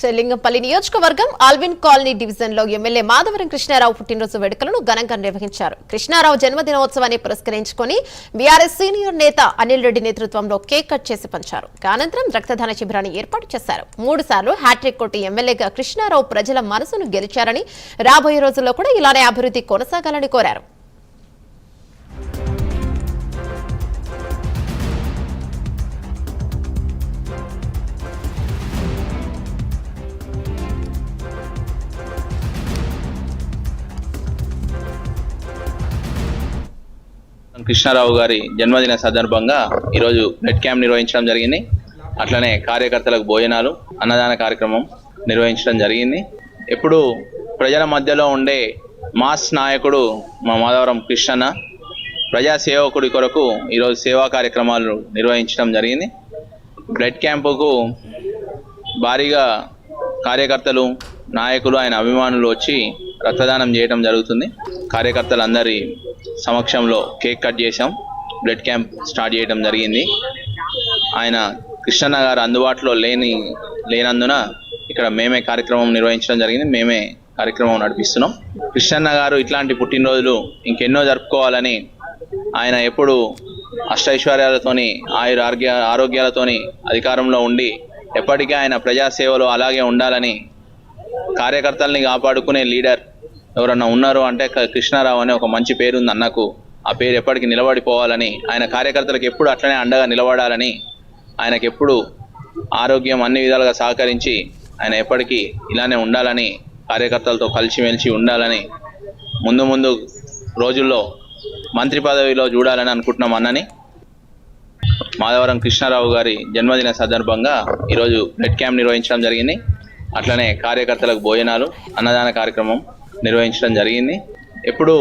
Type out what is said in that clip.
చెల్లింగంపల్లి నియోజకవర్గం Alvin colony division లో MLA Madhavaram Krishnarao పుట్టినరోజు వేడుకలను ఘనంగా నిర్వహించారు. కృష్ణారావు జన్మదినోత్సవాన్ని పురస్కరించుకొని బీఆర్ఎస్ సీనియర్ నేత అనిల్ రెడ్డి నేతృత్వంలో కేక్ కట్ చేసి పంచారు. అనంతరం రక్తదాన శిబిరాన్ని ఏర్పాటు చేశారు. 3 సార్లు హ్యాట్రిక్ కొట్టి ఎమ్మెల్యేగా కృష్ణారావు ప్రజల మనసును గెలిచారని, రాబోయే రోజుల్లో కూడా ఇలానే అభివృద్ధి కొనసాగాలని కోరారు. కృష్ణారావు గారి జన్మదిన సందర్భంగా ఈరోజు బ్లడ్ క్యాంప్ నిర్వహించడం జరిగింది. అట్లనే కార్యకర్తలకు భోజనాలు, అన్నదాన కార్యక్రమం నిర్వహించడం జరిగింది. ఎప్పుడు ప్రజల మధ్యలో ఉండే మాస్ నాయకుడు మా మాధవరం కృష్ణన్న ప్రజా సేవకుడి కొరకు ఈరోజు సేవా కార్యక్రమాలు నిర్వహించడం జరిగింది. బ్లడ్ క్యాంపుకు భారీగా కార్యకర్తలు, నాయకులు, ఆయన అభిమానులు వచ్చి రక్తదానం చేయడం జరుగుతుంది. కార్యకర్తలందరి సమక్షంలో కేక్ కట్ చేసాం. బ్లడ్ క్యాంప్ స్టార్ట్ చేయడం జరిగింది. ఆయన కృష్ణన్న గారు అందుబాటులో లేనందున ఇక్కడ మేమే కార్యక్రమం నిర్వహించడం జరిగింది. మేమే కార్యక్రమం నడిపిస్తున్నాం. కృష్ణన్న గారు ఇట్లాంటి పుట్టినరోజులు ఇంకెన్నో జరుపుకోవాలని, ఆయన ఎప్పుడు అష్టైశ్వర్యాలతోని ఆరోగ్యాలతోని అధికారంలో ఉండి ఎప్పటికీ ఆయన ప్రజాసేవలో అలాగే ఉండాలని, కార్యకర్తల్ని కాపాడుకునే లీడర్ ఎవరన్నా ఉన్నారు అంటే కృష్ణారావు అనే ఒక మంచి పేరు ఉంది అన్నకు. ఆ పేరు ఎప్పటికీ నిలబడిపోవాలని, ఆయన కార్యకర్తలకు ఎప్పుడు అట్లనే అండగా నిలబడాలని, ఆయనకు ఎప్పుడు ఆరోగ్యం అన్ని విధాలుగా సహకరించి ఆయన ఎప్పటికీ ఇలానే ఉండాలని, కార్యకర్తలతో కలిసిమెలిసి ఉండాలని, ముందు రోజుల్లో మంత్రి పదవిలో చూడాలని అనుకుంటున్నాం అన్నని. మాధవరం కృష్ణారావు గారి జన్మదిన సందర్భంగా ఈరోజు బ్లడ్ క్యాంప్ నిర్వహించడం జరిగింది. అట్లనే కార్యకర్తలకు భోజనాలు, అన్నదాన కార్యక్రమం నిర్వహించడం జరిగింది. ఎప్పుడు